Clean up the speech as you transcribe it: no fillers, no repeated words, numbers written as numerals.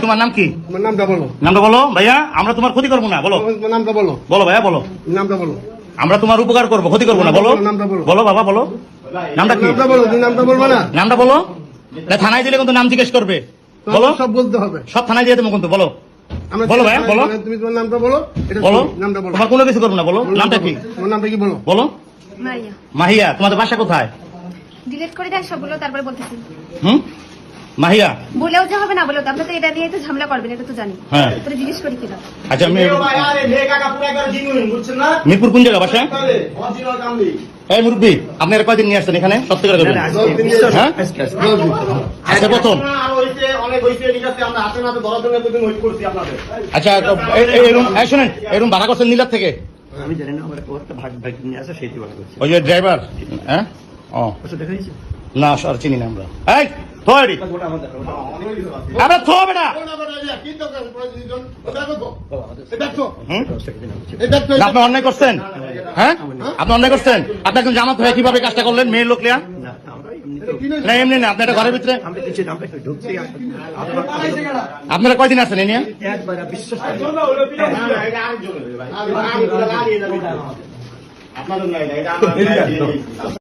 তোমার নাম কি? নামটা বলো ভাইয়া, আমরা তোমার ক্ষতি করবো না। বলো নামটা বলো। বলো ভাইয়া বলো নামটা বলো। আমরা তোমার উপকার করবো, ক্ষতি করবো না। বলো বলো বাবা বলো নামটা কি? নামটা বলবো না। নামটা বলো। থানায় দিলে কিন্তু নাম জিজ্ঞেস করবে। বলো সব বলতে হবে, সব থানায় দিয়ে দেবো কিন্তু। বলো বলো ভাইয়া বলো। তুমি তোমার নামটা বলো। বলো নামটা বলো। তোমার কোনো কিছু করবো না। বলো নামটা কি? তোমার নামটা কি বলো? বলো মারিয়া। মাহিয়া। তোমাদের বাসা কোথায়? ডিলিট করে দেন সবগুলো, তারপরে বলতেছি। মাহিয়া বলেও যে হবে না বলেও তো, আপনি তো এটা নিয়ে তো ঝামেলা করবেন, এটা তো জানি। হ্যাঁ তোরে জিজ্ঞেস করি কিনা। আচ্ছা মিরপুর কোন জায়গা বাসা? এই মুরব্বী, আপনারা কয়দিন নিয়ে আসছেন এখানে? সত্যি করে বলবেন। হ্যাঁ আচ্ছা প্রথম। আচ্ছা শোনেন, এরকম ভাড়া করছেন নীলার থেকে? আমি জানি না, আমার একটা ভাগ নিয়ে আসে সেইটি ভাড়া করছি। ওই যে ড্রাইভার। হ্যাঁ ও দেখাইছি না স্যার, চিনি না আমরা। এই থোড়ি আমরা থো বেটা। আপনি অন্যায় করছেন? হ্যাঁ আপনি অন্যায় করছেন? আপনি একজন জামাত হয়ে কিভাবে কাজটা করলেন? মেয়ের লোক লিয়া না, এমনি না। আপনি একটা ঘরের ভিতরে আপনারা কয়দিন আছেন এ নিয়ে? বিশ্বাস